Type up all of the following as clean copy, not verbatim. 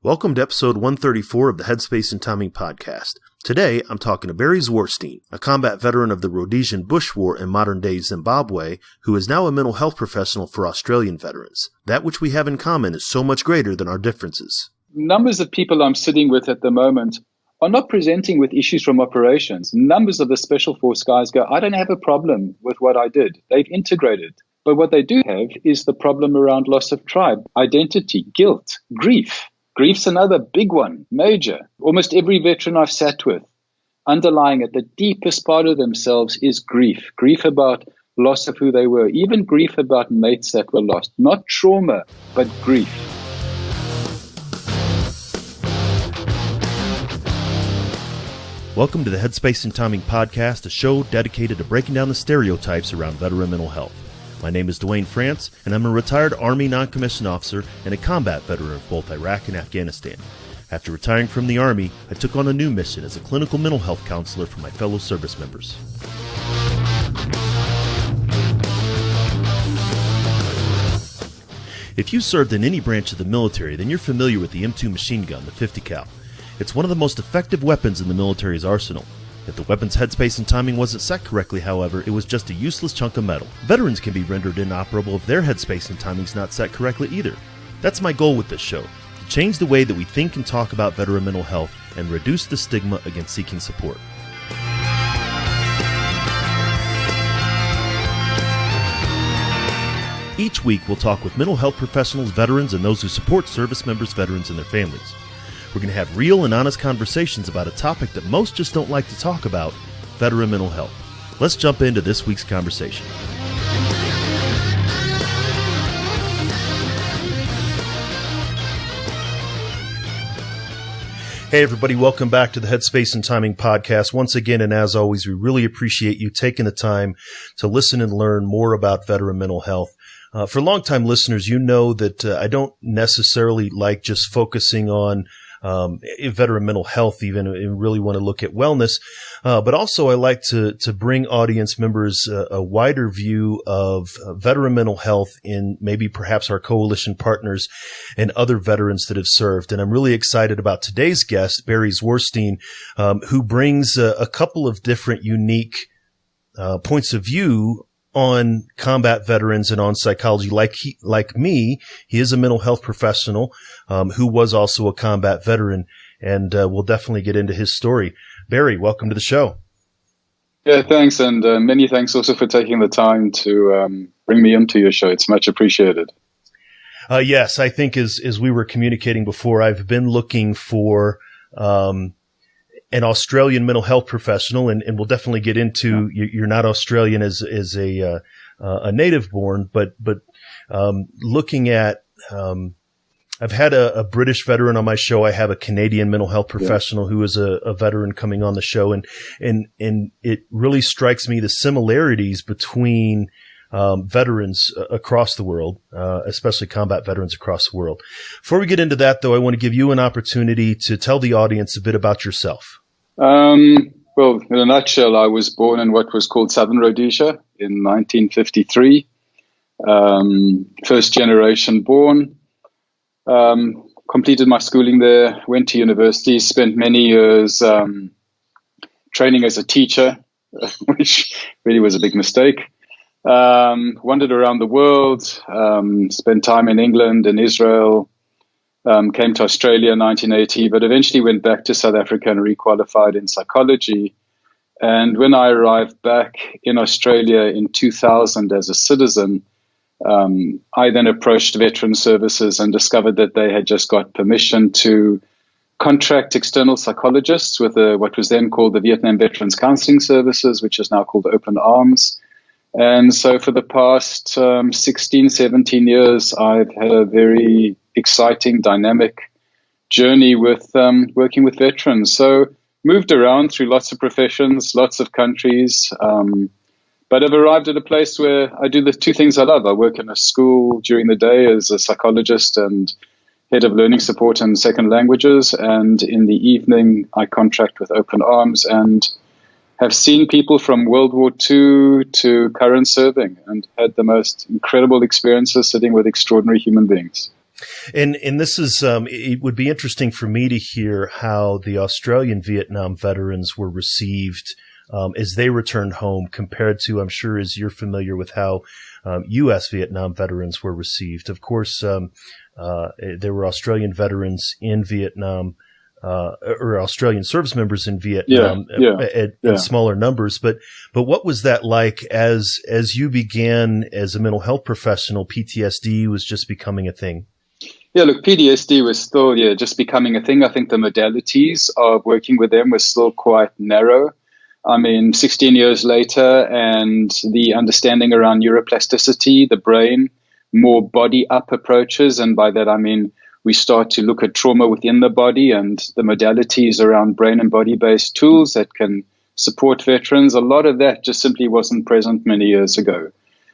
Welcome to episode 134 of the Headspace and Timing podcast. Today, I'm talking to Barry Zworestine, a combat veteran of the Rhodesian Bush War in modern-day Zimbabwe, who is now a mental health professional for Australian veterans. That which we have in common is so much greater than our differences. Numbers of people I'm sitting with at the moment are not presenting with issues from operations. Numbers of the Special Force guys go, I don't have a problem with what I did. They've integrated. But what they do have is the problem around loss of tribe, identity, guilt, grief. Grief's another big one, major. Almost every veteran I've sat with, underlying at the deepest part of themselves is grief. Grief about loss of who they were, even grief about mates that were lost. Not trauma, but grief. Welcome to the Headspace and Timing podcast, a show dedicated to breaking down the stereotypes around veteran mental health. My name is Dwayne France, and I'm a retired Army non-commissioned officer and a combat veteran of both Iraq and Afghanistan. After retiring from the Army, I took on a new mission as a clinical mental health counselor for my fellow service members. If you served in any branch of the military, then you're familiar with the M2 machine gun, the 50 cal. It's one of the most effective weapons in the military's arsenal. If the weapon's headspace and timing wasn't set correctly, however, it was just a useless chunk of metal. Veterans can be rendered inoperable if their headspace and timing's not set correctly either. That's my goal with this show, to change the way that we think and talk about veteran mental health and reduce the stigma against seeking support. Each week, we'll talk with mental health professionals, veterans, and those who support service members, veterans, and their families. We're going to have real and honest conversations about a topic that most just don't like to talk about, veteran mental health. Let's jump into this week's conversation. Hey everybody, welcome back to the Headspace and Timing podcast. Once again, and as always, we really appreciate you taking the time to listen and learn more about veteran mental health. For longtime listeners, you know that I don't necessarily like just focusing on veteran mental health, even, and really want to look at wellness. But also I like to bring audience members a wider view of veteran mental health in maybe perhaps our coalition partners and other veterans that have served. And I'm really excited about today's guest, Barry Zworestine, who brings a couple of different unique points of view on combat veterans and on psychology. Like me, he is a mental health professional who was also a combat veteran, and we'll definitely get into his story. Barry, welcome to the show. Yeah, thanks, and many thanks also for taking the time to bring me into your show. It's much appreciated. Yes, I think as we were communicating before, I've been looking for an Australian mental health professional, and we'll definitely get into, you're not Australian as a native born, but looking at, I've had a British veteran on my show. I have a Canadian mental health professional who is a veteran coming on the show, and it really strikes me the similarities between veterans across the world, especially combat veterans across the world. Before we get into that, though, I want to give you an opportunity to tell the audience a bit about yourself. Well, in a nutshell, I was born in what was called Southern Rhodesia in 1953. First generation born. Completed my schooling there, went to university, spent many years training as a teacher, which really was a big mistake. Wandered around the world, spent time in England and Israel, came to Australia in 1980, but eventually went back to South Africa and requalified in psychology. And when I arrived back in Australia in 2000 as a citizen, I then approached Veteran Services and discovered that they had just got permission to contract external psychologists with what was then called the Vietnam Veterans Counseling Services, which is now called Open Arms. And so for the past 16, 17 years, I've had a very exciting, dynamic journey with working with veterans. So moved around through lots of professions, lots of countries, but I've arrived at a place where I do the two things I love. I work in a school during the day as a psychologist and head of learning support and second languages. And in the evening, I contract with Open Arms and have seen people from World War II to current serving and had the most incredible experiences sitting with extraordinary human beings. And this is, it would be interesting for me to hear how the Australian Vietnam veterans were received as they returned home compared to, I'm sure, as you're familiar with how U.S. Vietnam veterans were received. Of course, there were Australian veterans in Vietnam, or Australian service members in Vietnam in smaller numbers. But what was that like as you began as a mental health professional? PTSD was just becoming a thing. Yeah, look, PTSD was still just becoming a thing. I think the modalities of working with them was still quite narrow. I mean, 16 years later, and the understanding around neuroplasticity, the brain, more body-up approaches, and by that I mean we start to look at trauma within the body and the modalities around brain and body-based tools that can support veterans. A lot of that just simply wasn't present many years ago.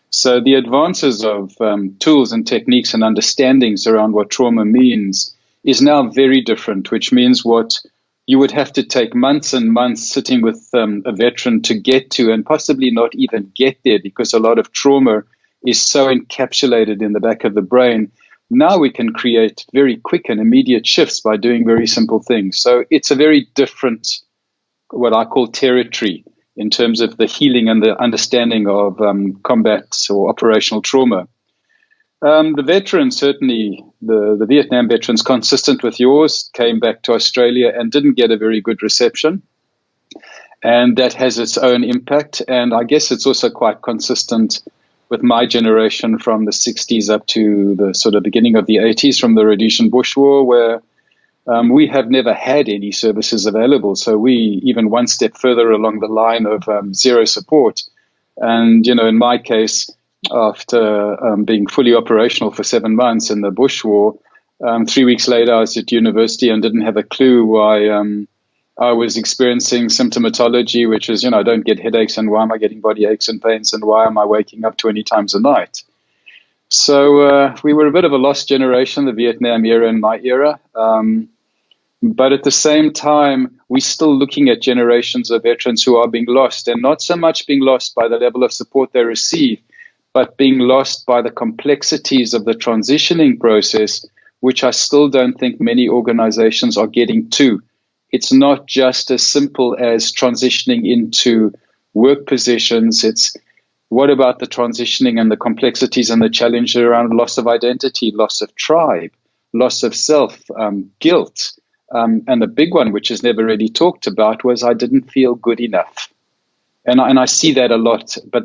So the advances of tools and techniques and understandings around what trauma means is now very different, which means what you would have to take months and months sitting with a veteran to get to, and possibly not even get there because a lot of trauma is so encapsulated in the back of the brain. Now we can create very quick and immediate shifts by doing very simple things. So it's a very different, what I call territory, in terms of the healing and the understanding of combat or operational trauma. The veterans, certainly the Vietnam veterans, consistent with yours, came back to Australia and didn't get a very good reception. And that has its own impact. And I guess it's also quite consistent with my generation from the 60s up to the sort of beginning of the 80s, from the Rhodesian Bush War, where we have never had any services available. So we even one step further along the line of zero support. And, in my case, after being fully operational for 7 months in the Bush War, 3 weeks later I was at university and didn't have a clue why I was experiencing symptomatology, which is, I don't get headaches, and why am I getting body aches and pains, and why am I waking up 20 times a night? So we were a bit of a lost generation, the Vietnam era and my era. But at the same time, we're still looking at generations of veterans who are being lost, and not so much being lost by the level of support they receive, but being lost by the complexities of the transitioning process, which I still don't think many organizations are getting to. It's not just as simple as transitioning into work positions. It's what about the transitioning and the complexities and the challenges around loss of identity, loss of tribe, loss of self, guilt. And the big one, which is never really talked about, was I didn't feel good enough. And I see that a lot, but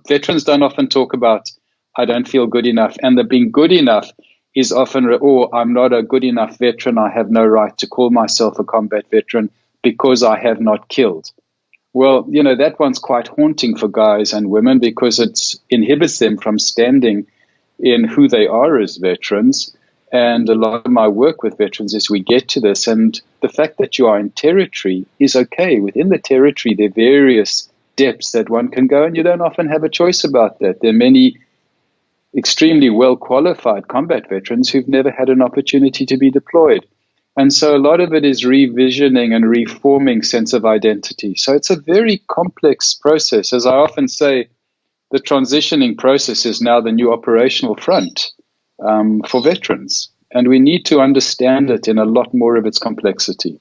veterans don't often talk about, I don't feel good enough. And the being good enough is often, I'm not a good enough veteran. I have no right to call myself a combat veteran because I have not killed. Well, that one's quite haunting for guys and women because it inhibits them from standing in who they are as veterans. And a lot of my work with veterans is we get to this. And the fact that you are in territory is okay. Within the territory, there are various depths that one can go, and you don't often have a choice about that. There are many extremely well-qualified combat veterans who've never had an opportunity to be deployed. And so a lot of it is revisioning and reforming sense of identity. So it's a very complex process. As I often say, the transitioning process is now the new operational front for veterans. And we need to understand it in a lot more of its complexity.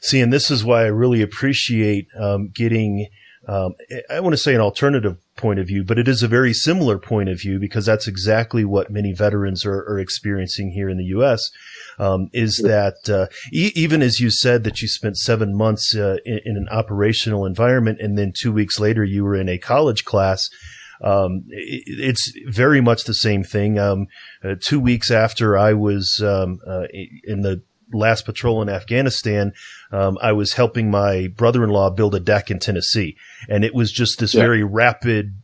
See, and this is why I really appreciate getting I want to say an alternative point of view, but it is a very similar point of view because that's exactly what many veterans are experiencing here in the U.S. Is that even as you said that you spent 7 months in an operational environment and then 2 weeks later you were in a college class, it's very much the same thing. 2 weeks after I was in the last patrol in Afghanistan, I was helping my brother-in-law build a deck in Tennessee. And it was just this very rapid,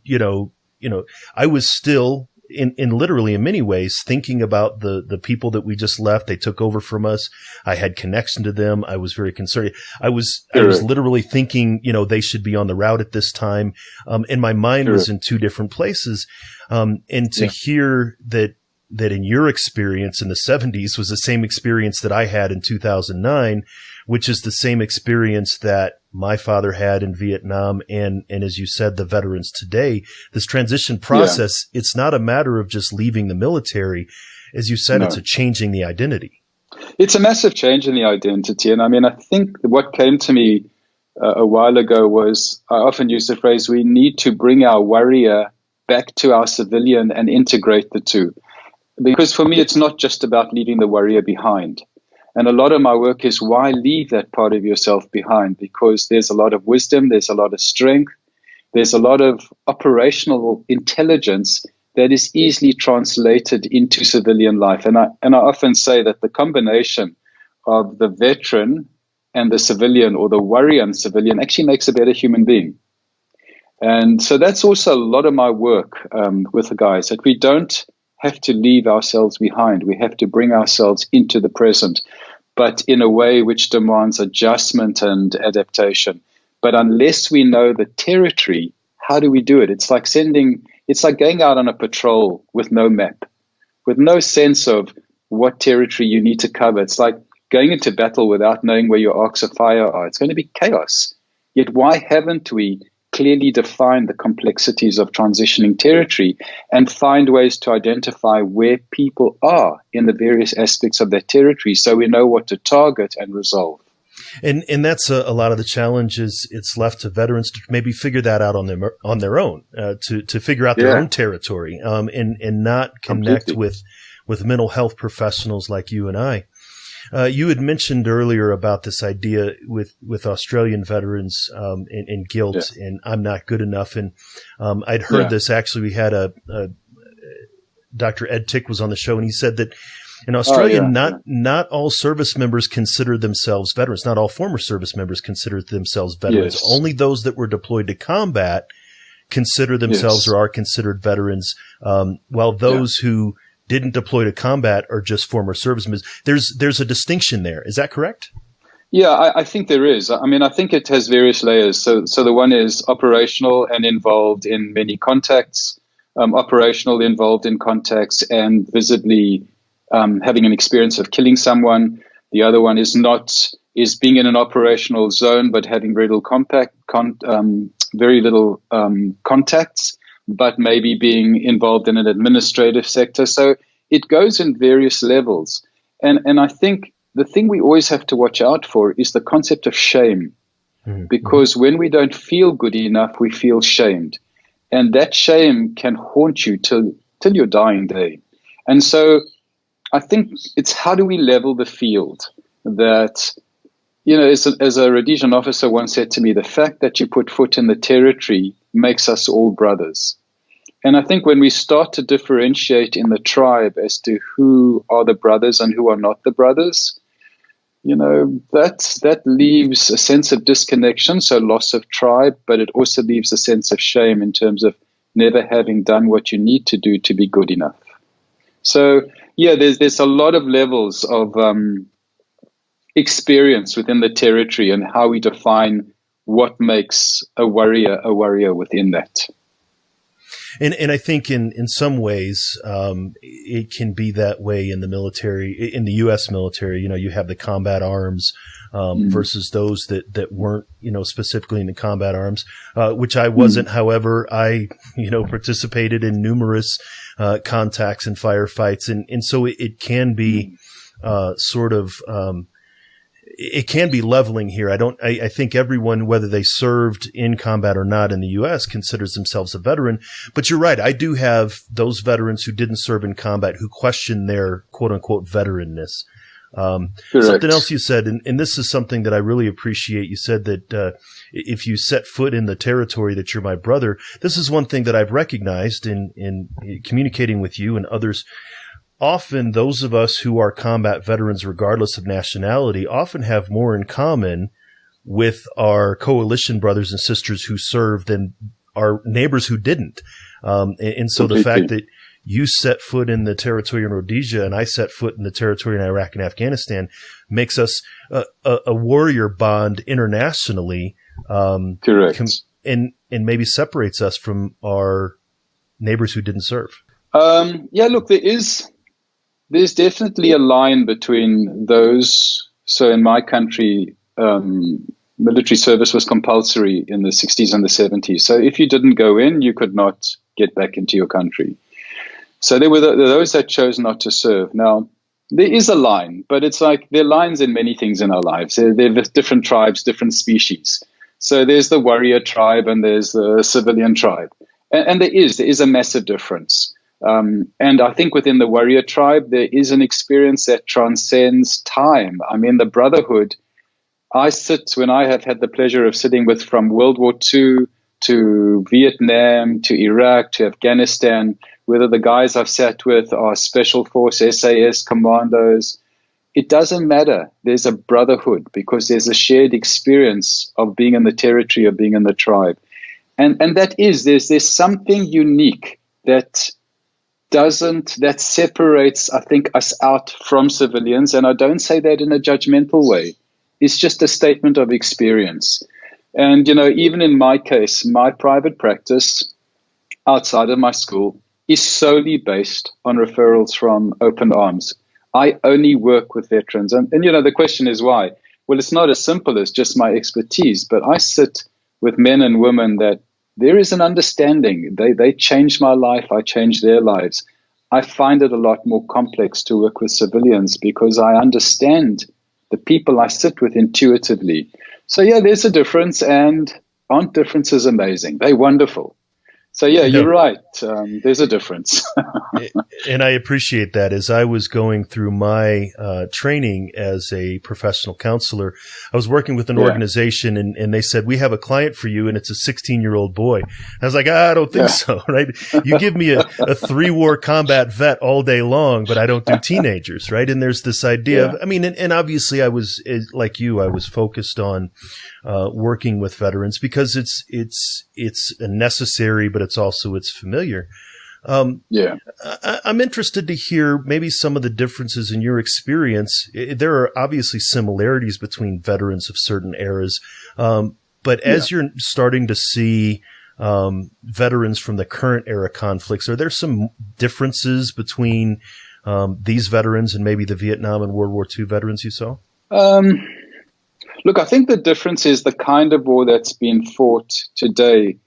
I was still in literally in many ways thinking about the people that we just left. They took over from us. I had connection to them. I was very concerned. I was literally thinking, they should be on the route at this time. And my mind was in two different places. And to hear that in your experience in the 70s was the same experience that I had in 2009, which is the same experience that my father had in Vietnam. And as you said, the veterans today, this transition process, it's not a matter of just leaving the military. as you said, No. it's a changing the identity. It's a massive change in the identity. And I mean, I think what came to me a while ago was, I often use the phrase, we need to bring our warrior back to our civilian and integrate the two. Because for me, it's not just about leaving the warrior behind. And a lot of my work is, why leave that part of yourself behind? Because there's a lot of wisdom, there's a lot of strength, there's a lot of operational intelligence that is easily translated into civilian life. And I often say that the combination of the veteran and the civilian, or the warrior and civilian, actually makes a better human being. And so that's also a lot of my work with the guys, that we don't have to leave ourselves behind. We have to bring ourselves into the present, but in a way which demands adjustment and adaptation. But unless we know the territory, how do we do it? It's like going out on a patrol with no map, with no sense of what territory you need to cover. It's like going into battle without knowing where your arcs of fire are. It's going to be chaos. Yet why haven't we clearly defined the complexities of transitioning territory and find ways to identify where people are in the various aspects of that territory, so we know what to target and resolve? And that's a lot of the challenges. It's left to veterans to maybe figure that out on their own, to figure out their own territory, and not connect with mental health professionals like you and I. You had mentioned earlier about this idea with Australian veterans and guilt, and I'm not good enough. And I'd heard this. Actually, we had Dr. Ed Tick was on the show, and he said that in Australia, not all service members consider themselves veterans. Not all former service members consider themselves veterans. Yes. Only those that were deployed to combat consider themselves or are considered veterans, while those who didn't deploy to combat are just former servicemen. There's a distinction there. Is that correct? Yeah, I think there is. I mean, I think it has various layers. So the one is operational and involved in many contacts, operational involved in contacts and visibly having an experience of killing someone. The other one is being in an operational zone but having very little contacts, but maybe being involved in an administrative sector. So it goes in various levels. And I think the thing we always have to watch out for is the concept of shame. Mm-hmm. Because when we don't feel good enough, we feel shamed. And that shame can haunt you till your dying day. And so I think it's, how do we level the field? That, as a Rhodesian officer once said to me, the fact that you put foot in the territory makes us all brothers. And I think when we start to differentiate in the tribe as to who are the brothers and who are not the brothers, that leaves a sense of disconnection, so loss of tribe, but it also leaves a sense of shame in terms of never having done what you need to do to be good enough. So, there's a lot of levels of experience within the territory and how we define what makes a warrior within that. And I think in some ways, it can be that way in the military, in the U.S. military. You have the combat arms versus those that weren't, specifically in the combat arms, which I wasn't. However, I, participated in numerous contacts and firefights. And so it can be it can be leveling here. I think everyone, whether they served in combat or not in the U.S., considers themselves a veteran. But you're right. I do have those veterans who didn't serve in combat who question their quote unquote veteranness. Something else you said, and this is something that I really appreciate. You said that if you set foot in the territory that you're my brother. This is one thing that I've recognized in communicating with you and others. Often those of us who are combat veterans, regardless of nationality, often have more in common with our coalition brothers and sisters who served than our neighbors who didn't. And so the fact that you set foot in the territory in Rhodesia and I set foot in the territory in Iraq and Afghanistan makes us a warrior bond internationally. Correct. And maybe separates us from our neighbors who didn't serve. Look, there's definitely a line between those. So in my country, military service was compulsory in the 60s and the 70s. So if you didn't go in, you could not get back into your country. So there were those that chose not to serve. Now, there is a line, but it's like there are lines in many things in our lives. There are different tribes, different species. So there's the warrior tribe and there's the civilian tribe. And there is a massive difference. And I think within the warrior tribe, there is an experience that transcends time. I mean, the brotherhood, when I have had the pleasure of sitting with from World War II to Vietnam, to Iraq, to Afghanistan, whether the guys I've sat with are Special Force, SAS commandos, it doesn't matter. There's a brotherhood because there's a shared experience of being in the territory, of being in the tribe. And there's something unique that separates, I think, us out from civilians. And I don't say that in a judgmental way. It's just a statement of experience. And, even in my case, my private practice outside of my school is solely based on referrals from Open Arms. I only work with veterans. And the question is why? Well, it's not as simple as just my expertise, but I sit with men and women that there is an understanding. They changed my life. I changed their lives. I find it a lot more complex to work with civilians because I understand the people I sit with intuitively. So, yeah, there's a difference, and aren't differences amazing? They're wonderful. So, yeah, you're right. There's a difference. And I appreciate that. As I was going through my training as a professional counselor, I was working with an organization, and they said, we have a client for you, and it's a 16-year-old boy. I was like, I don't think so, right? You give me a 3-war combat vet all day long, but I don't do teenagers, right? And there's this idea of, and obviously I was, like you, I was focused on working with veterans because it's necessary, but it's familiar. I'm interested to hear maybe some of the differences in your experience. There are obviously similarities between veterans of certain eras, but as you're starting to see veterans from the current era conflicts, are there some differences between these veterans and maybe the Vietnam and World War II veterans you saw? Look, I think the difference is the kind of war that's being fought today.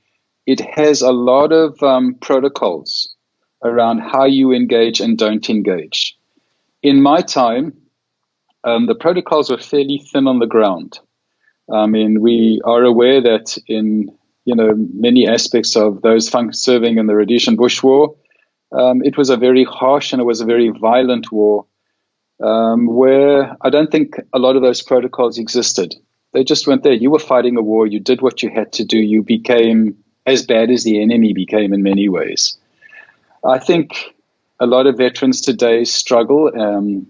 It has a lot of protocols around how you engage and don't engage. In my time, the protocols were fairly thin on the ground. I mean, we are aware that in many aspects of those serving in the Rhodesian Bush War, it was a very harsh and it was a very violent war, where I don't think a lot of those protocols existed. They just weren't there. You were fighting a war. You did what you had to do. You became as bad as the enemy became in many ways. I think a lot of veterans today struggle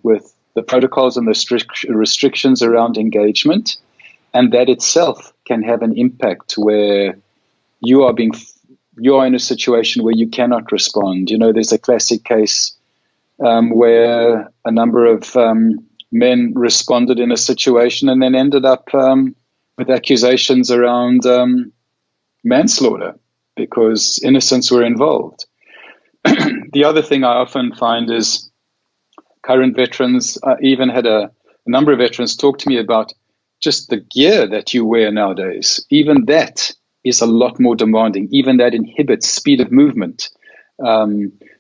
with the protocols and the restrictions around engagement, and that itself can have an impact where you are in a situation where you cannot respond. There's a classic case where a number of men responded in a situation and then ended up with accusations around manslaughter because innocents were involved. The other thing I often find is current veterans, I even had a number of veterans talk to me about just the gear that you wear nowadays. Even that is a lot more demanding. Even that inhibits speed of movement.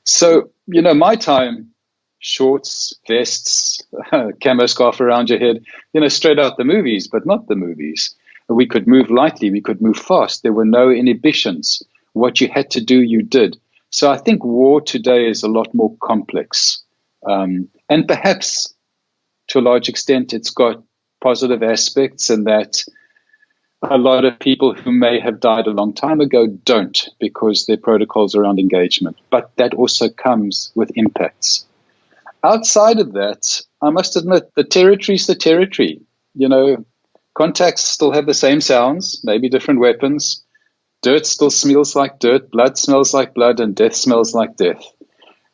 So, my time, shorts, vests, camo scarf around your head, straight out the movies, but not the movies. We could move lightly. We could move fast. There were no inhibitions. What you had to do, you did. So I think war today is a lot more complex. And perhaps to a large extent, it's got positive aspects in that a lot of people who may have died a long time ago don't because their protocols around engagement. But that also comes with impacts. Outside of that, I must admit, the territory's the territory. Contacts still have the same sounds, maybe different weapons. Dirt still smells like dirt, blood smells like blood, and death smells like death.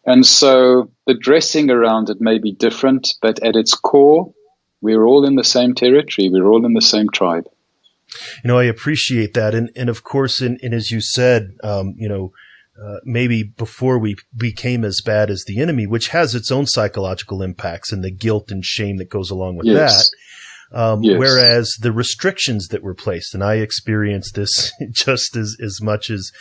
And so the dressing around it may be different, but at its core, we're all in the same territory. We're all in the same tribe. I appreciate that. And of course, and as you said, maybe before we became as bad as the enemy, which has its own psychological impacts and the guilt and shame that goes along with that. Yes. Whereas the restrictions that were placed, and I experienced this just as much as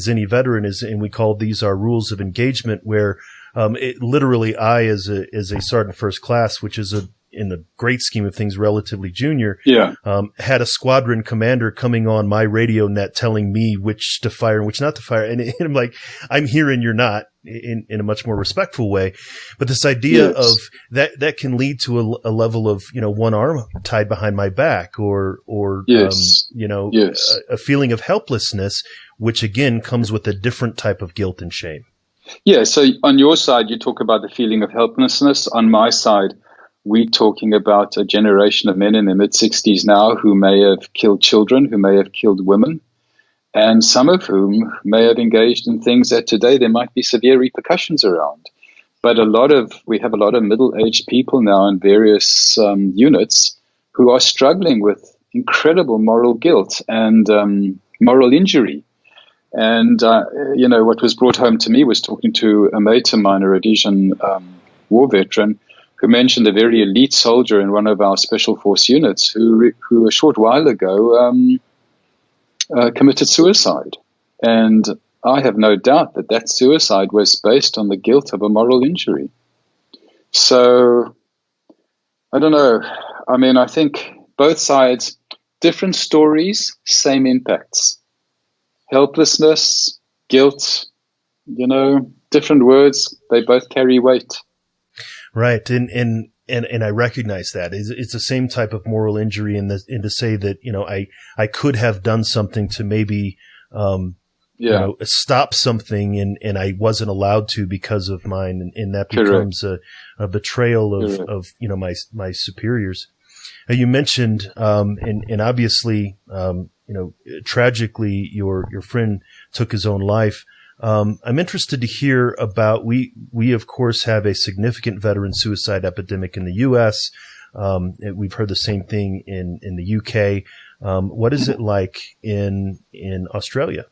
any veteran is, and we call these our rules of engagement, where literally I, as a sergeant first class, which is in the great scheme of things, relatively junior, had a squadron commander coming on my radio net telling me which to fire and which not to fire. And I'm like, I'm here and you're not, in a much more respectful way. But this idea of that can lead to a level of, one arm tied behind my back or a feeling of helplessness, which again comes with a different type of guilt and shame. Yeah. So on your side, you talk about the feeling of helplessness. On my side, we're talking about a generation of men in their mid-60s now who may have killed children, who may have killed women, and some of whom may have engaged in things that today there might be severe repercussions around. But we have a lot of middle-aged people now in various units who are struggling with incredible moral guilt and moral injury. And, what was brought home to me was talking to a mate of mine, a Rhodesian war veteran, who mentioned a very elite soldier in one of our special force units who a short while ago committed suicide. And I have no doubt that suicide was based on the guilt of a moral injury. So, I don't know. I mean, I think both sides, different stories, same impacts. Helplessness, guilt, different words, they both carry weight. Right. And I recognize that it's the same type of moral injury and to say that, I could have done something to maybe, stop something and I wasn't allowed to because of mine. And that becomes a betrayal of my superiors. You mentioned, and obviously, tragically your friend took his own life. I'm interested to hear about, we of course have a significant veteran suicide epidemic in the U.S. We've heard the same thing in the U.K. What is it like in Australia?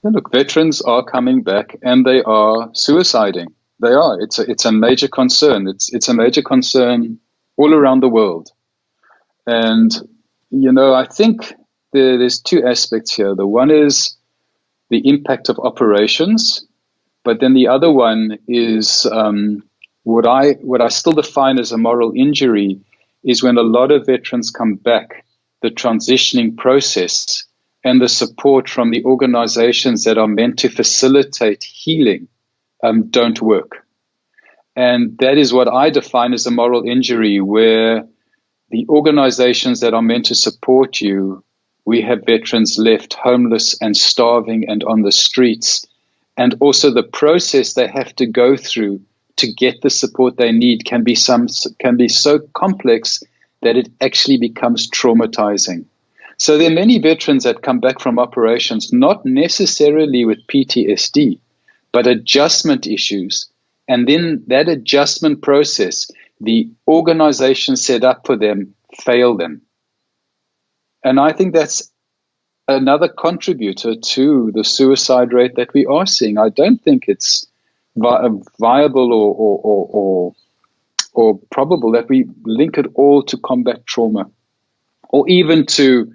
Look, veterans are coming back and they are suiciding. They are. It's a major concern. It's a major concern all around the world. And, I think there's two aspects here. The one is the impact of operations, but then the other one is what I still define as a moral injury is when a lot of veterans come back, the transitioning process and the support from the organizations that are meant to facilitate healing don't work. And that is what I define as a moral injury, where the organizations that are meant to support you, we have veterans left homeless and starving and on the streets. And also the process they have to go through to get the support they need can be so complex that it actually becomes traumatizing. So there are many veterans that come back from operations, not necessarily with PTSD, but adjustment issues. And then that adjustment process, the organization set up for them, fail them. And I think that's another contributor to the suicide rate that we are seeing. I don't think it's viable or probable that we link it all to combat trauma, or even to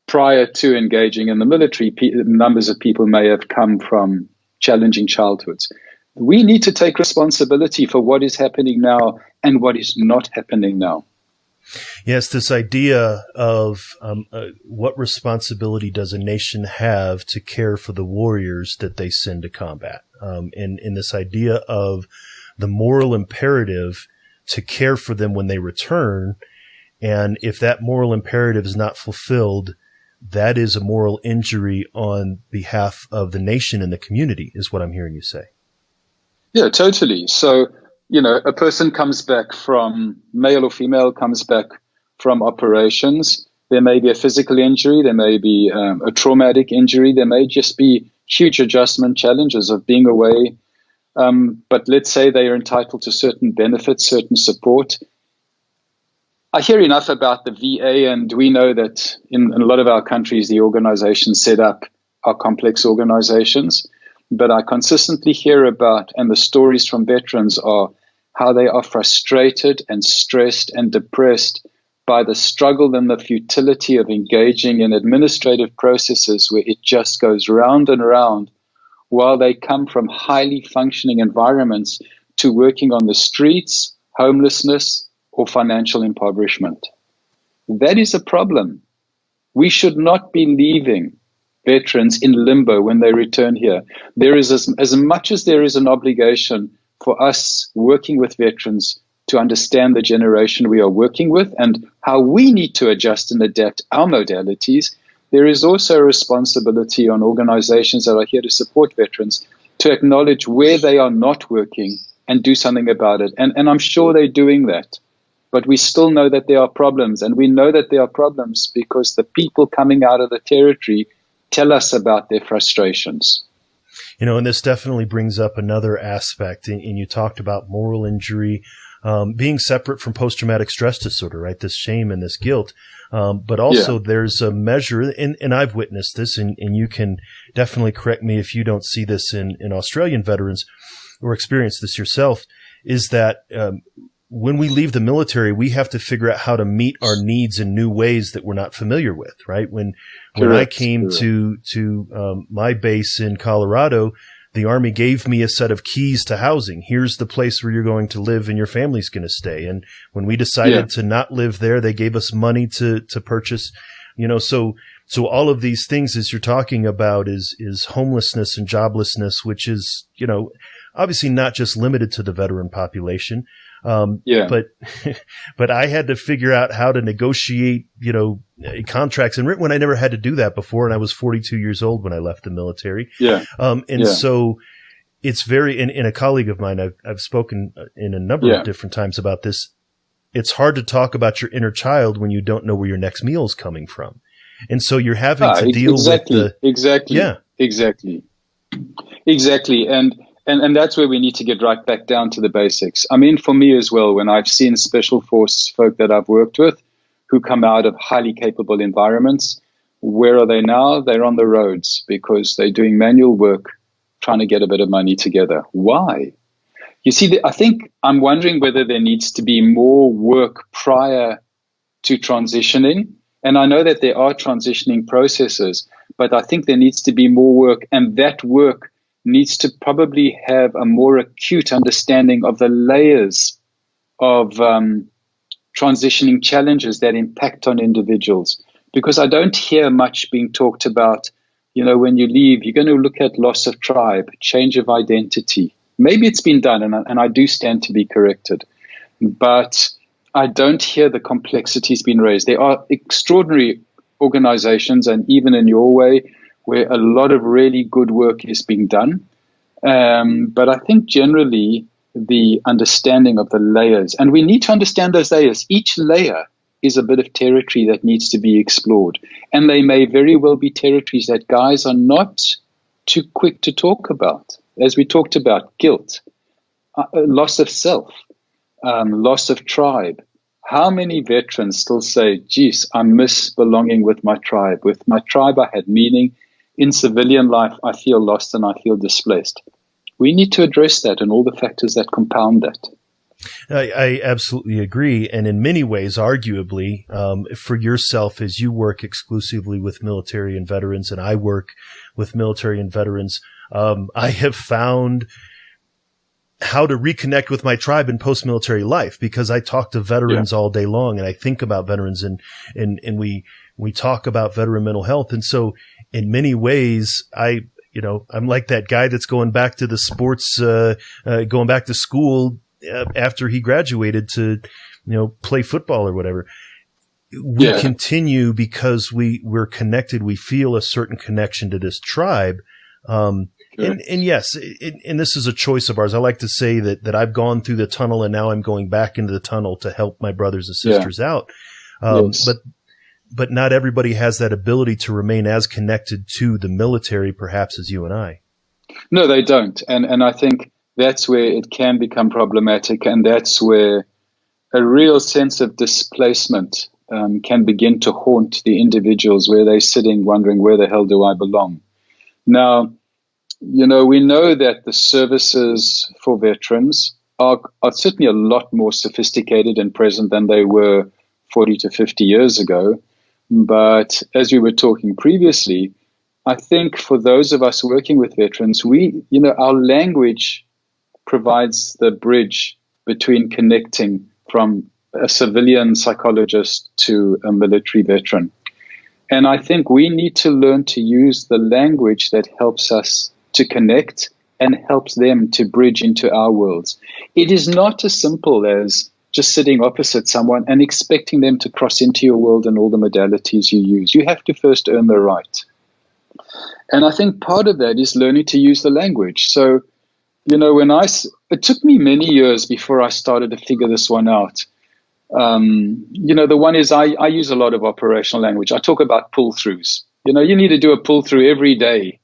prior to engaging in the military, numbers of people may have come from challenging childhoods. We need to take responsibility for what is happening now and what is not happening now. Yes, this idea of what responsibility does a nation have to care for the warriors that they send to combat, and this idea of the moral imperative to care for them when they return, and if that moral imperative is not fulfilled, that is a moral injury on behalf of the nation and the community, is what I'm hearing you say. Yeah, totally. So, a person comes back from, male or female, comes back from operations. There may be a physical injury. There may be a traumatic injury. There may just be huge adjustment challenges of being away. But let's say they are entitled to certain benefits, certain support. I hear enough about the VA, and we know that in a lot of our countries, the organizations set up are complex organizations. But I consistently hear about, and the stories from veterans are how they are frustrated and stressed and depressed by the struggle and the futility of engaging in administrative processes where it just goes round and round while they come from highly functioning environments to working on the streets, homelessness, or financial impoverishment. That is a problem. We should not be leaving veterans in limbo when they return here. There is as much as there is an obligation for us working with veterans to understand the generation we are working with and how we need to adjust and adapt our modalities, there is also a responsibility on organizations that are here to support veterans to acknowledge where they are not working and do something about it. And I'm sure they're doing that. But we still know that there are problems, and we know that there are problems because the people coming out of the territory tell us about their frustrations. And this definitely brings up another aspect, and you talked about moral injury, being separate from post-traumatic stress disorder, right? This shame and this guilt. But also there's a measure, and I've witnessed this, and you can definitely correct me if you don't see this in Australian veterans or experience this yourself, is that when we leave the military, we have to figure out how to meet our needs in new ways that we're not familiar with, right? When I came to my base in Colorado, the Army gave me a set of keys to housing. Here's the place where you're going to live and your family's going to stay. And when we decided to not live there, they gave us money to purchase, so all of these things, as you're talking about, is homelessness and joblessness, which is, obviously not just limited to the veteran population. But I had to figure out how to negotiate, contracts and when I never had to do that before. And I was 42 years old when I left the military. So it's very, and a colleague of mine, I've spoken in a number of different times about this. It's hard to talk about your inner child when you don't know where your next meal is coming from. And so you're having to deal with Exactly. And that's where we need to get right back down to the basics. I mean, for me as well, when I've seen special force folk that I've worked with who come out of highly capable environments, where are they now? They're on the roads because they're doing manual work, trying to get a bit of money together. Why? You see, I think I'm wondering whether there needs to be more work prior to transitioning. And I know that there are transitioning processes, but I think there needs to be more work, and that work needs to probably have a more acute understanding of the layers of transitioning challenges that impact on individuals. Because I don't hear much being talked about, when you leave, you're going to look at loss of tribe, change of identity. Maybe it's been done, and I do stand to be corrected. But I don't hear the complexities being raised. There are extraordinary organizations, and even in your way, where a lot of really good work is being done. But I think generally the understanding of the layers, and we need to understand those layers. Each layer is a bit of territory that needs to be explored. And they may very well be territories that guys are not too quick to talk about. As we talked about, guilt, loss of self, loss of tribe. How many veterans still say, geez, I miss belonging with my tribe. With my tribe, I had meaning. In civilian life, I feel lost and I feel displaced. We need to address that and all the factors that compound that. I absolutely agree. And in many ways, arguably, for yourself, as you work exclusively with military and veterans, and I work with military and veterans, I have found how to reconnect with my tribe in post-military life, because I talk to veterans all day long, and I think about veterans, and we talk about veteran mental health. And so in many ways, I'm like that guy that's going back to the sports, going back to school after he graduated to, play football or whatever. We continue because we're connected. We feel a certain connection to this tribe. And yes, and this is a choice of ours. I like to say that I've gone through the tunnel and now I'm going back into the tunnel to help my brothers and sisters out. But not everybody has that ability to remain as connected to the military, perhaps, as you and I. No, they don't. And I think that's where it can become problematic. And that's where a real sense of displacement can begin to haunt the individuals, where they're sitting wondering, where the hell do I belong? Now, we know that the services for veterans are certainly a lot more sophisticated and present than they were 40 to 50 years ago. But as we were talking previously, I think for those of us working with veterans, our language provides the bridge between connecting from a civilian psychologist to a military veteran. And I think we need to learn to use the language that helps us to connect and helps them to bridge into our worlds. It is not as simple as just sitting opposite someone and expecting them to cross into your world and all the modalities you use. You have to first earn the right. And I think part of that is learning to use the language. So, it took me many years before I started to figure this one out. The one is I use a lot of operational language. I talk about pull-throughs. You need to do a pull-through every day.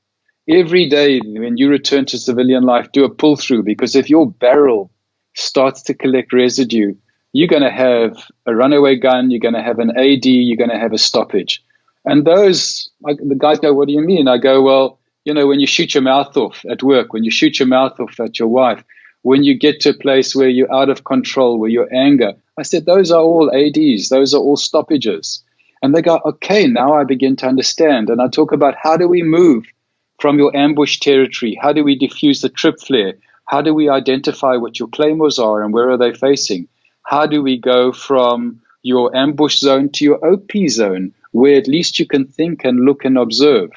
Every day when you return to civilian life, do a pull-through, because if your barrel starts to collect residue, you're going to have a runaway gun, you're going to have an AD, you're going to have a stoppage. And the guys go, what do you mean? I go, well, when you shoot your mouth off at work, when you shoot your mouth off at your wife, when you get to a place where you're out of control, where you're anger, I said, those are all ADs, those are all stoppages. And they go, okay, now I begin to understand. And I talk about how do we move from your ambush territory? How do we diffuse the trip flare? How do we identify what your claymores are and where are they facing? How do we go from your ambush zone to your OP zone, where at least you can think and look and observe?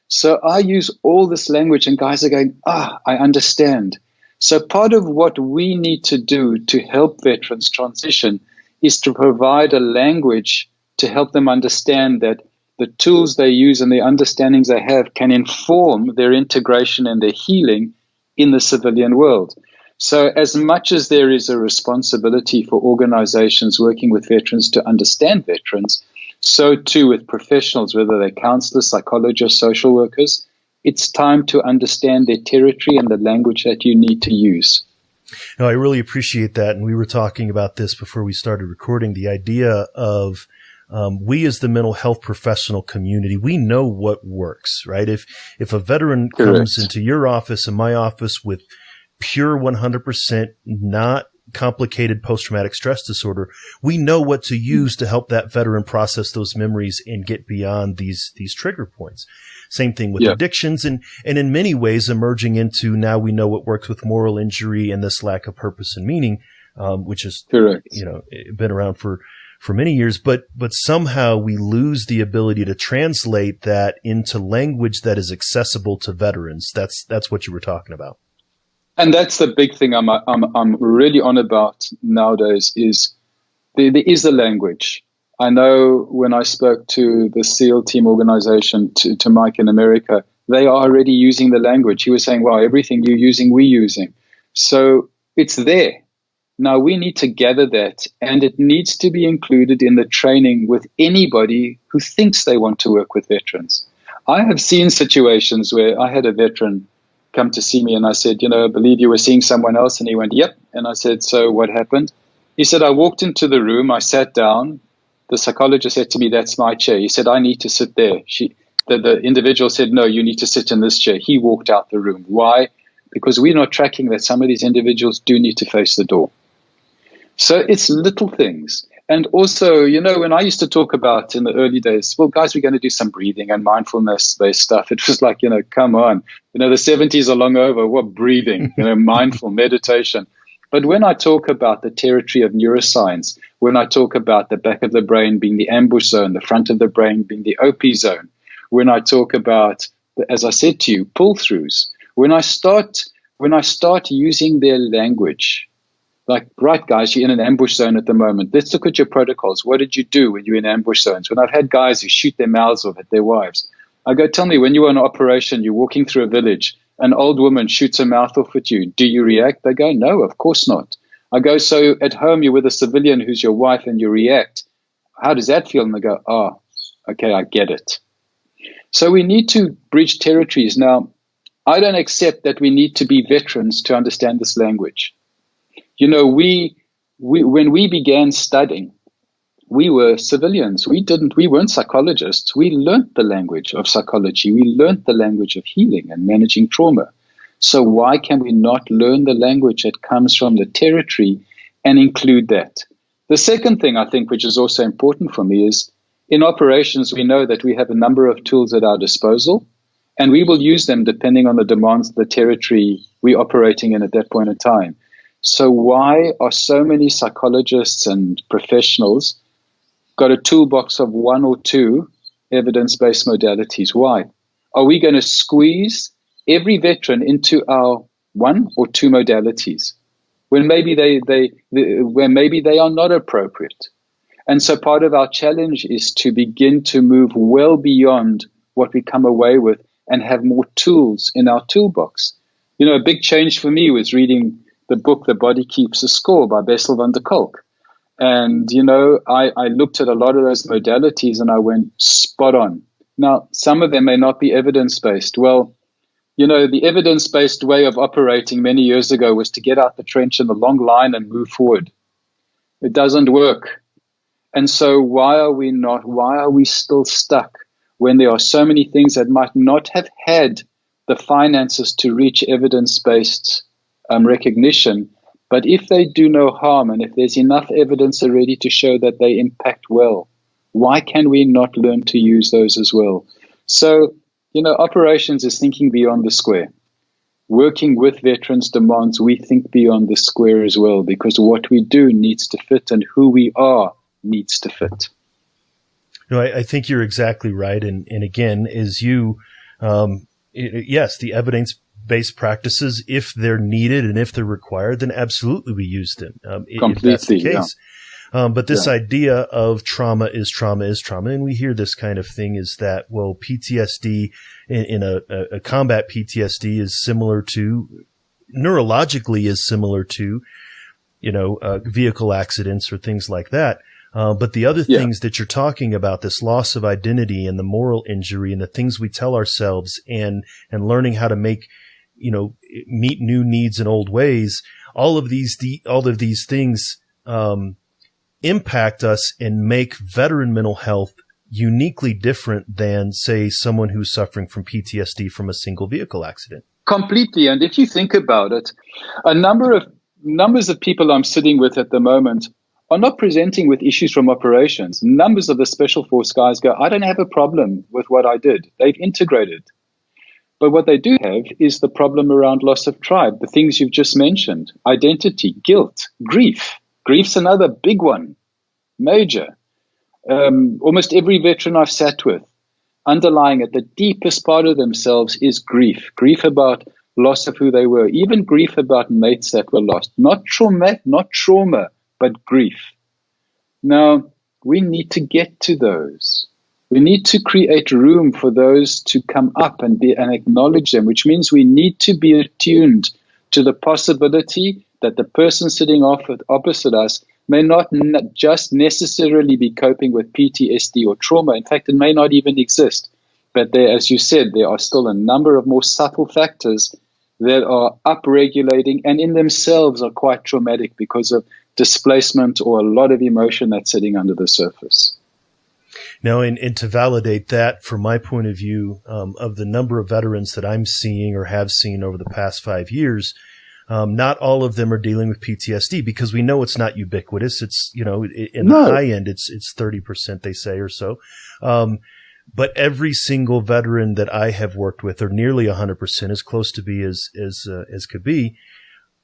So I use all this language and guys are going, I understand. So part of what we need to do to help veterans transition is to provide a language to help them understand that the tools they use and the understandings they have can inform their integration and their healing in the civilian world. So as much as there is a responsibility for organizations working with veterans to understand veterans, so too with professionals, whether they're counselors, psychologists, social workers, it's time to understand their territory and the language that you need to use. No, I really appreciate that. And we were talking about this before we started recording, the idea of we as the mental health professional community, we know what works, right? If a veteran comes into your office and my office with pure 100% not complicated post-traumatic stress disorder, we know what to use to help that veteran process those memories and get beyond these trigger points. Same thing with addictions and in many ways emerging into now we know what works with moral injury and this lack of purpose and meaning, which has been around for many years, but somehow we lose the ability to translate that into language that is accessible to veterans. That's what you were talking about. And that's the big thing I'm really on about nowadays is there is a language. I know when I spoke to the SEAL team organization, to Mike in America, they are already using the language. He was saying, wow, everything you're using, we're using. So it's there. Now we need to gather that, and it needs to be included in the training with anybody who thinks they want to work with veterans. I have seen situations where I had a veteran come to see me and I said, I believe you were seeing someone else. And he went, yep. And I said, so what happened? He said, I walked into the room, I sat down. The psychologist said to me, that's my chair. He said, I need to sit there. The individual said, no, you need to sit in this chair. He walked out the room. Why? Because we're not tracking that some of these individuals do need to face the door. So it's little things. And also, when I used to talk about in the early days, well, guys, we're going to do some breathing and mindfulness-based stuff. It was like, come on. The 70s are long over. What breathing? Mindful meditation. But when I talk about the territory of neuroscience, when I talk about the back of the brain being the ambush zone, the front of the brain being the OP zone, when I talk about, as I said to you, pull-throughs, when I start using their language, like, right, guys, you're in an ambush zone at the moment. Let's look at your protocols. What did you do when you're in ambush zones? When I've had guys who shoot their mouths off at their wives, I go, tell me, when you're on operation, you're walking through a village, an old woman shoots her mouth off at you. Do you react? They go, no, of course not. I go, so at home, you're with a civilian who's your wife and you react. How does that feel? And they go, okay, I get it. So we need to bridge territories. Now, I don't accept that we need to be veterans to understand this language. We when we began studying, we were civilians. We weren't psychologists. We learned the language of psychology. We learned the language of healing and managing trauma. So why can we not learn the language that comes from the territory and include that? The second thing I think, which is also important for me, is in operations, we know that we have a number of tools at our disposal, and we will use them depending on the demands of the territory we're operating in at that point in time. So why are so many psychologists and professionals got a toolbox of one or two evidence-based modalities? Why? Are we going to squeeze every veteran into our one or two modalities when maybe they are not appropriate? And so part of our challenge is to begin to move well beyond what we come away with and have more tools in our toolbox. You know, a big change for me was reading the book, The Body Keeps a Score by Bessel van der Kolk. And, you know, I looked at a lot of those modalities and I went spot on. Now, some of them may not be evidence-based. Well, you know, the evidence-based way of operating many years ago was to get out the trench in the long line and move forward. It doesn't work. And so why are we still stuck when there are so many things that might not have had the finances to reach evidence-based recognition, but if they do no harm and if there's enough evidence already to show that they impact well, why can we not learn to use those as well? So, you know, operations is thinking beyond the square. Working with veterans demands we think beyond the square as well, because what we do needs to fit and who we are needs to fit. No, I think you're exactly right. And again, as you, yes, the evidence-based practices, if they're needed and if they're required, then absolutely we use them. If that's the case. Yeah. But this idea of trauma is trauma, and we hear this kind of thing is that, well, PTSD in a combat PTSD is similar to, neurologically is similar to, you know, vehicle accidents or things like that. But the other things that you're talking about, this loss of identity and the moral injury and the things we tell ourselves and learning how to make, you know, meet new needs in old ways, all of these things, impact us and make veteran mental health uniquely different than, say, someone who's suffering from PTSD from a single vehicle accident. Completely. And if you think about it, numbers of people I'm sitting with at the moment are not presenting with issues from operations. Numbers of the special force guys go, I don't have a problem with what I did. They've integrated. But what they do have is the problem around loss of tribe, the things you've just mentioned, identity, guilt, grief. Grief's another big one, major. Almost every veteran I've sat with, underlying at the deepest part of themselves is grief. Grief about loss of who they were, even grief about mates that were lost. Not trauma, but grief. Now, we need to get to those. We need to create room for those to come up and acknowledge them, which means we need to be attuned to the possibility that the person sitting opposite us may not just necessarily be coping with PTSD or trauma. In fact, it may not even exist. But there, as you said, there are still a number of more subtle factors that are upregulating and in themselves are quite traumatic because of displacement or a lot of emotion that's sitting under the surface. Now, and to validate that, from my point of view, of the number of veterans that I'm seeing or have seen over the past 5 years, not all of them are dealing with PTSD because we know it's not ubiquitous. It's, you know, in the high end, it's 30%, they say, or so. But every single veteran that I have worked with, or nearly 100%, as close to be as could be,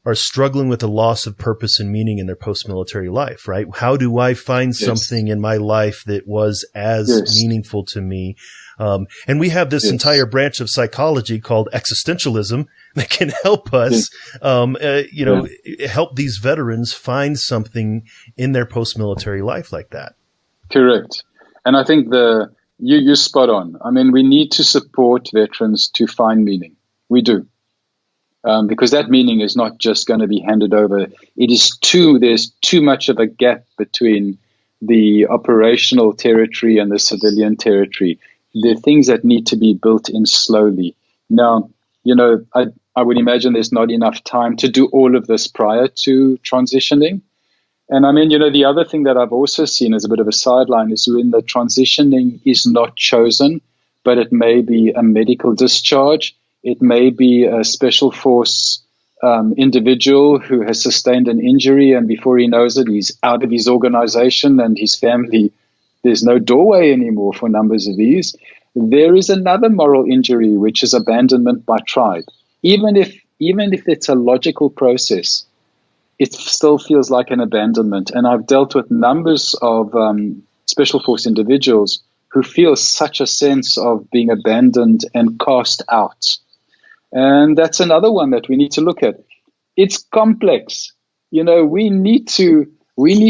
are struggling with the loss of purpose and meaning in their post-military life, right? How do I find something in my life that was as meaningful to me? And we have this entire branch of psychology called existentialism that can help us, help these veterans find something in their post-military life like that. Correct. And I think you're spot on. I mean, we need to support veterans to find meaning. We do. Because that meaning is not just going to be handed over. There's too much of a gap between the operational territory and the civilian territory. There are things that need to be built in slowly. Now, you know, I would imagine there's not enough time to do all of this prior to transitioning. And I mean, you know, the other thing that I've also seen as a bit of a sideline is when the transitioning is not chosen, but it may be a medical discharge. It may be a special force individual who has sustained an injury, and before he knows it, he's out of his organization and his family. There's no doorway anymore for numbers of these. There is another moral injury, which is abandonment by tribe. Even if it's a logical process, it still feels like an abandonment. And I've dealt with numbers of special force individuals who feel such a sense of being abandoned and cast out. And that's another one that we need to look at. It's complex. We need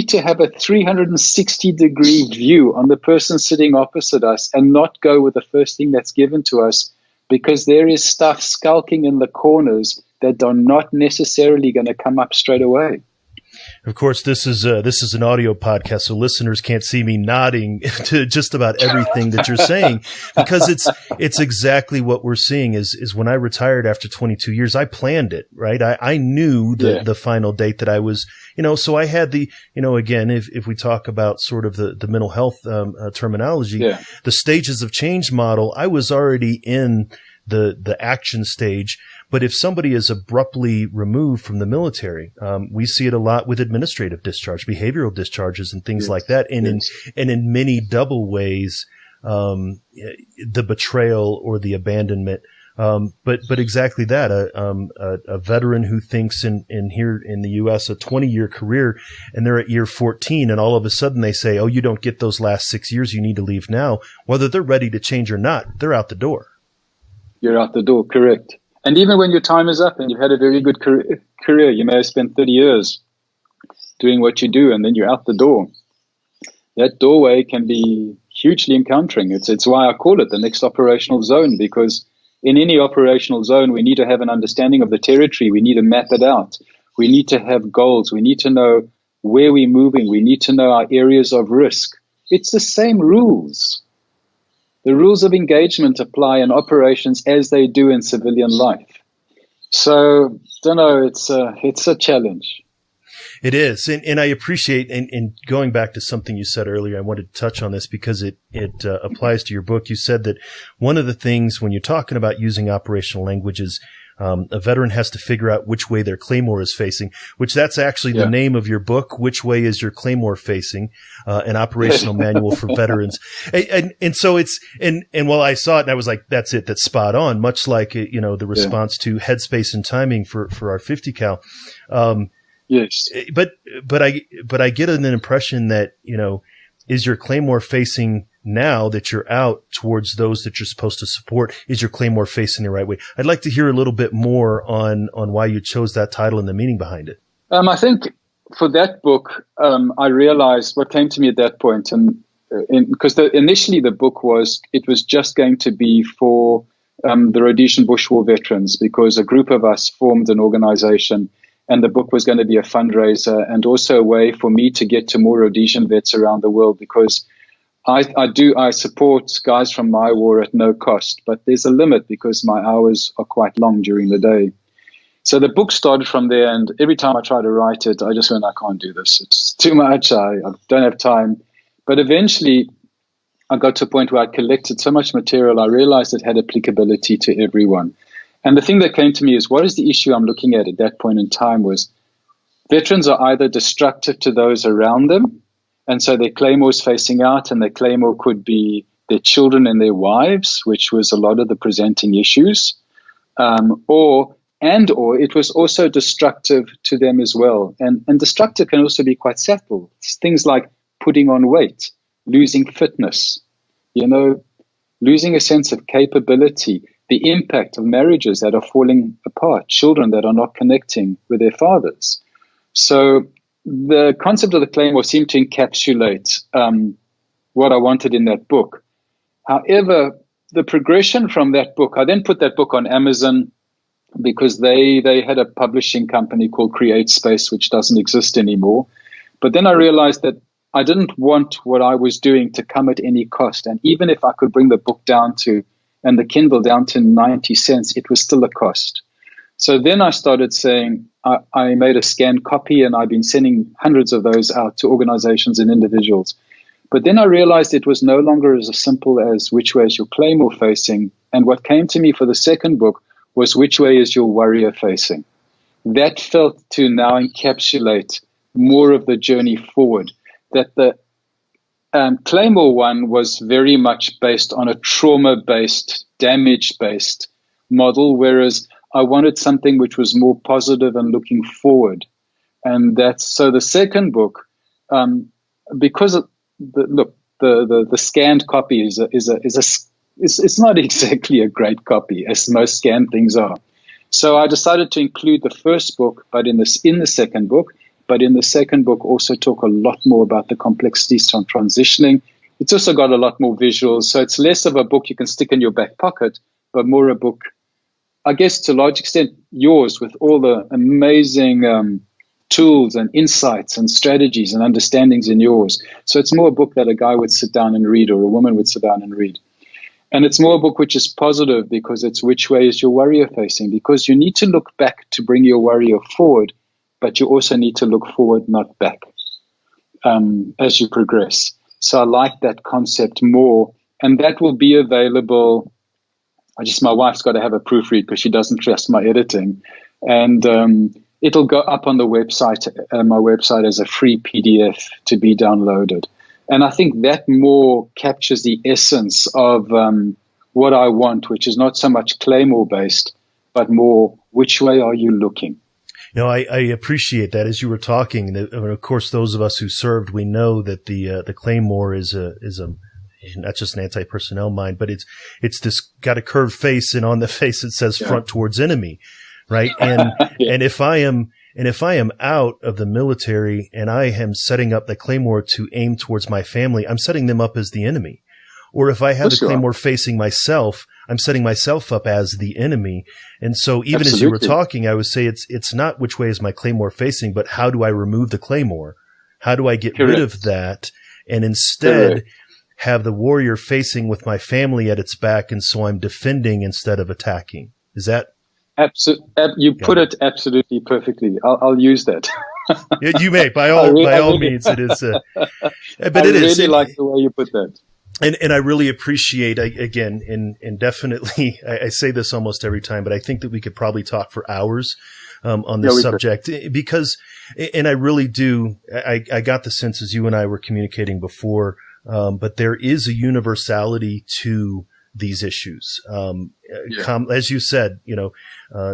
to have a 360-degree view on the person sitting opposite us and not go with the first thing that's given to us, because there is stuff skulking in the corners that are not necessarily going to come up straight away. Of course, this is an audio podcast, so listeners can't see me nodding to just about everything that you're saying, because it's exactly what we're seeing. Is when I retired after 22 years, I planned it, right? I knew the final date that I was, so I had the, again, if we talk about sort of the mental health terminology, the stages of change model, I was already in the action stage. But if somebody is abruptly removed from the military, we see it a lot with administrative discharge, behavioral discharges, and things like that. And in many double ways, the betrayal or the abandonment. But exactly that, a veteran who thinks in here in the U.S. a 20-year career, and they're at year 14, and all of a sudden they say, "Oh, you don't get those last 6 years. You need to leave now." Whether they're ready to change or not, they're out the door. You're out the door, correct. And even when your time is up and you've had a very good career, you may have spent 30 years doing what you do, and then you're out the door. That doorway can be hugely encountering. It's why I call it the next operational zone, because in any operational zone, we need to have an understanding of the territory. We need to map it out. We need to have goals. We need to know where we're moving. We need to know our areas of risk. It's the same rules. The rules of engagement apply in operations as they do in civilian life. So, don't know, it's a challenge. It is. And I appreciate, and going back to something you said earlier, I wanted to touch on this because it applies to your book. You said that one of the things when you're talking about using operational language is a veteran has to figure out which way their Claymore is facing, which that's actually the name of your book. Which way is your Claymore facing? An operational manual for veterans. And so and while I saw it and I was like, that's it, that's spot on. Much like, the response to headspace and timing for our 50 cal. Yes. But I get an impression that, is your Claymore facing now that you're out towards those that you're supposed to support? Is your Claymore facing the right way? I'd like to hear a little bit more on why you chose that title and the meaning behind it. I think for that book, I realized what came to me at that point, and because initially the book was just going to be for the Rhodesian Bush War veterans, because a group of us formed an organization, and the book was going to be a fundraiser and also a way for me to get to more Rhodesian vets around the world, because I support guys from my war at no cost, but there's a limit because my hours are quite long during the day. So the book started from there, and every time I try to write it, I just went, I can't do this. It's too much. I don't have time. But eventually I got to a point where I collected so much material, I realized it had applicability to everyone. And the thing that came to me is, what is the issue I'm looking at that point in time was veterans are either destructive to those around them, and so their Claymore is facing out, and their Claymore could be their children and their wives, which was a lot of the presenting issues, or it was also destructive to them as well. And destructive can also be quite subtle. It's things like putting on weight, losing fitness, losing a sense of capability, the impact of marriages that are falling apart, children that are not connecting with their fathers. So the concept of the Claymore seemed to encapsulate what I wanted in that book. However, the progression from that book, I then put that book on Amazon because they had a publishing company called Create Space, which doesn't exist anymore. But then I realized that I didn't want what I was doing to come at any cost. And even if I could bring the book and the Kindle down to 90 cents, it was still a cost. So then I started saying, I made a scanned copy, and I've been sending hundreds of those out to organizations and individuals. But then I realized it was no longer as simple as which way is your Claymore facing. And what came to me for the second book was which way is your warrior facing. that felt to now encapsulate more of the journey forward. That the Claymore one was very much based on a trauma-based, damage-based model, whereas I wanted something which was more positive and looking forward. And that's so the second book, because of the scanned copy it's not exactly a great copy, as most scanned things are. So I decided to include the first book, but in the second book. But in the second book, also talk a lot more about the complexities from transitioning. It's also got a lot more visuals. So it's less of a book you can stick in your back pocket, but more a book, I guess, to a large extent, yours, with all the amazing tools and insights and strategies and understandings in yours. So it's more a book that a guy would sit down and read, or a woman would sit down and read. And it's more a book which is positive, because it's which way is your warrior facing, because you need to look back to bring your warrior forward, but you also need to look forward, not back, as you progress. So I like that concept more, and that will be available. My wife's got to have a proofread because she doesn't trust my editing, and it'll go up on the website, my website, as a free PDF to be downloaded. And I think that more captures the essence of what I want, which is not so much Claymore based, but more which way are you looking? I appreciate that. As you were talking, of course, those of us who served, we know that the Claymore is a not just an anti-personnel mine, but it's this got a curved face, and on the face it says front towards enemy, right? And and if I am out of the military and I am setting up the Claymore to aim towards my family, I'm setting them up as the enemy. Or if I have the Claymore facing myself, I'm setting myself up as the enemy. And so even as you were talking, I would say it's not which way is my Claymore facing, but how do I remove the Claymore? How do I get rid of that and instead have the warrior facing with my family at its back, and so I'm defending instead of attacking? Is that? You put it absolutely perfectly. I'll use that. You may, by all means. It is. But I really like the way you put that. And I really appreciate, again, and definitely, I say this almost every time, but I think that we could probably talk for hours on this subject, because, and I really do, I got the sense as you and I were communicating before, but there is a universality to these issues. As you said,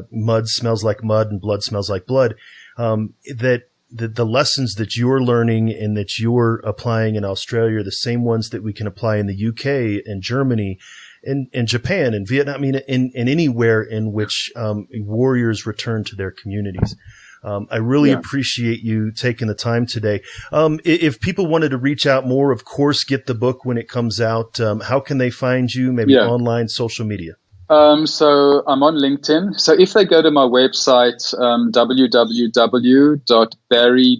mud smells like mud and blood smells like blood, that the lessons that you're learning and that you're applying in Australia are the same ones that we can apply in the UK and Germany and Japan and Vietnam, I mean, in anywhere in which warriors return to their communities. I really appreciate you taking the time today. If people wanted to reach out more, of course, get the book when it comes out. How can they find you? Maybe online, social media? So I'm on LinkedIn. So if they go to my website, www.barry,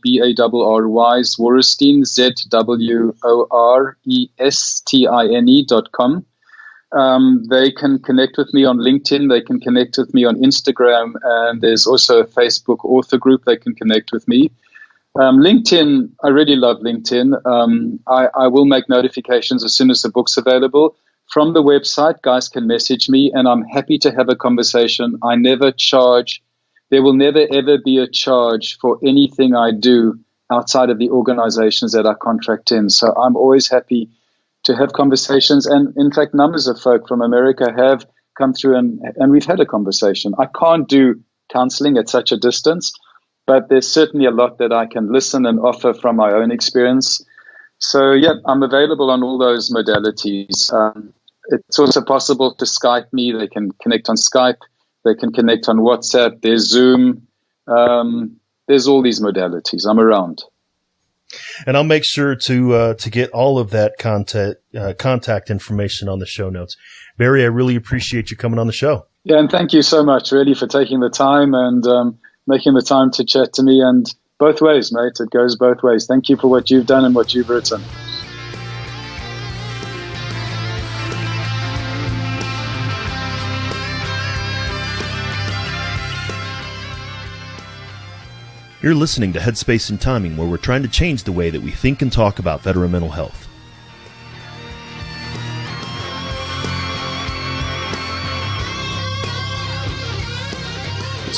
B-A-R-R-Y, Zworestine, ZWORESTINE.com, they can connect with me on LinkedIn. They can connect with me on Instagram. And there's also a Facebook author group. They can connect with me. LinkedIn, I really love LinkedIn. I will make notifications as soon as the book's available. From the website, guys can message me, and I'm happy to have a conversation. I never charge. There will never, ever be a charge for anything I do outside of the organizations that I contract in. So I'm always happy to have conversations. And in fact, numbers of folk from America have come through and we've had a conversation. I can't do counseling at such a distance, but there's certainly a lot that I can listen and offer from my own experience. So, I'm available on all those modalities. It's also possible to Skype me. They can connect on Skype. They can connect on WhatsApp. There's Zoom. There's all these modalities. I'm around. And I'll make sure to get all of that contact information on the show notes. Barry, I really appreciate you coming on the show. Yeah, and thank you so much, really, for taking the time and making the time to chat to me. And both ways, mate. It goes both ways. Thank you for what you've done and what you've written. You're listening to Headspace and Timing, where we're trying to change the way that we think and talk about veteran mental health.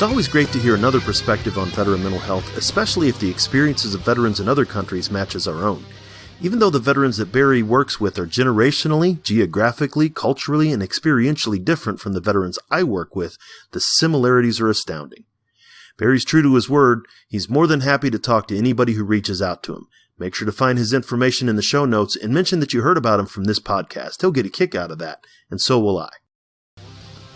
It's always great to hear another perspective on veteran mental health, especially if the experiences of veterans in other countries matches our own. Even though the veterans that Barry works with are generationally, geographically, culturally, and experientially different from the veterans I work with, the similarities are astounding. Barry's true to his word. He's more than happy to talk to anybody who reaches out to him. Make sure to find his information in the show notes and mention that you heard about him from this podcast. He'll get a kick out of that, and so will I.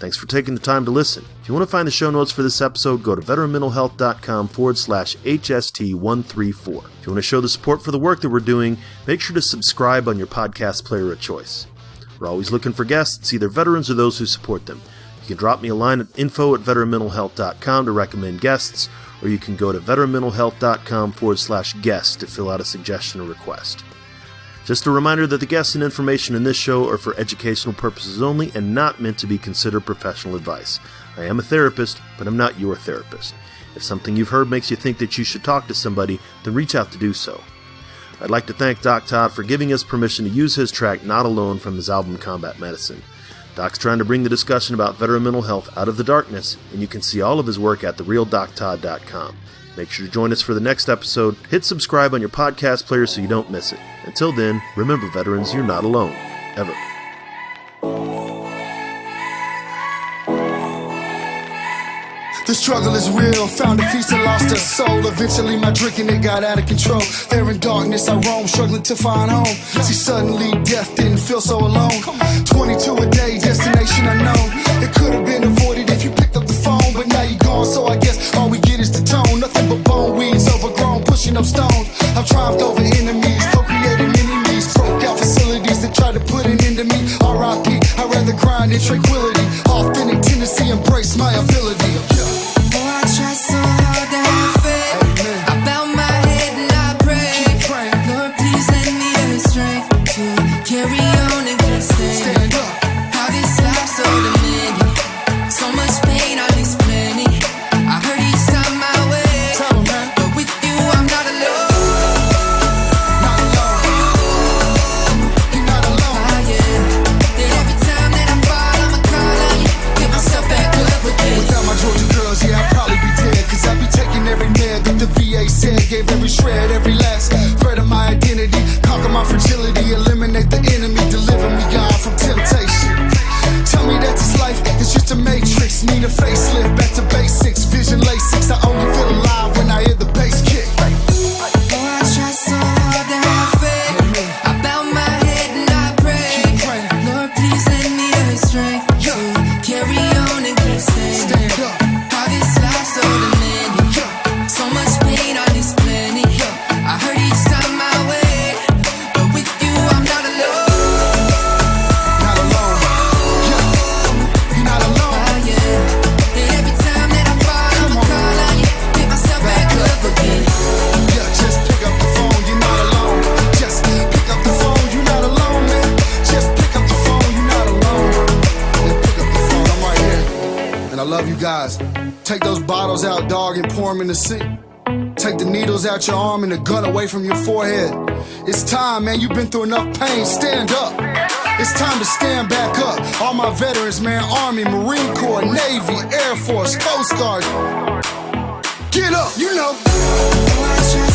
Thanks for taking the time to listen. If you want to find the show notes for this episode, go to veteranmentalhealth.com/HST134. If you want to show the support for the work that we're doing, make sure to subscribe on your podcast player of choice. We're always looking for guests, either veterans or those who support them. You can drop me a line at info@veteranmentalhealth.com to recommend guests, or you can go to veteranmentalhealth.com/guest to fill out a suggestion or request. Just a reminder that the guests and information in this show are for educational purposes only and not meant to be considered professional advice. I am a therapist, but I'm not your therapist. If something you've heard makes you think that you should talk to somebody, then reach out to do so. I'd like to thank Doc Todd for giving us permission to use his track Not Alone from his album Combat Medicine. Doc's trying to bring the discussion about veteran mental health out of the darkness, and you can see all of his work at therealdoctodd.com. Make sure to join us for the next episode. Hit subscribe on your podcast player so you don't miss it. Until then, remember, veterans, you're not alone. Ever. The struggle is real, found a feast and lost a soul. Eventually my drinking, it got out of control. There in darkness I roam, struggling to find home. See, suddenly death didn't feel so alone. 22 a day, destination unknown. It could have been avoided if you picked up the phone, but now you're gone, so I guess all we get is the tone. Nothing but bone weeds, overgrown, pushing up stones. I've triumphed over enemies, co-created enemies. Broke out facilities that tried to put an end to me. R.I.P. I'd rather grind in tranquility. Authentic tendency, embrace my ability. I try so hard to have faith. I bow my head and I pray. Lord, please lend me the strength to carry on and keep staying. How this life so demanding, so much pain, all this plenty. I heard each time my way, but with you I'm not alone. You're not alone. That every time that I fall, I'ma call on you, get myself back up again. Without my Georgia girls, yeah, I'd probably be dead. Cause I'd be taking every med that the VA said. Gave every shred, every last thread of my identity. Conquer my fragility, eliminate the enemy. Deliver me, God, from temptation. Tell me that this life is just a matrix. Need a facelift, back to basics. Vision LASIX, I only feel alive when I hear the bass kick. I try so hard to have faith. I bow my head and I pray. Lord, please lend me the strength to carry on and keep staying. Stand up. How this life so demanding, so much pain, all this plenty. I heard each time my way, but with you I'm not alone. Not alone. Yeah. You're not alone. And every time that I fall, I'ma call on you, get myself back up again. Yeah, just pick up the phone, you're not alone. Just pick up the phone, you're not alone, man. Just pick up the phone, you're not alone. Yeah, pick up the phone, I'm right here. And I love you guys. Take those bottles out, dog, and pour them in the sink. Take the needles out your arm and the gun away from your forehead. It's time, man, you've been through enough pain, stand up. It's time to stand back up. All my veterans, man, Army, Marine Corps, Navy, Air Force, Coast Guard. Get up, you know. I try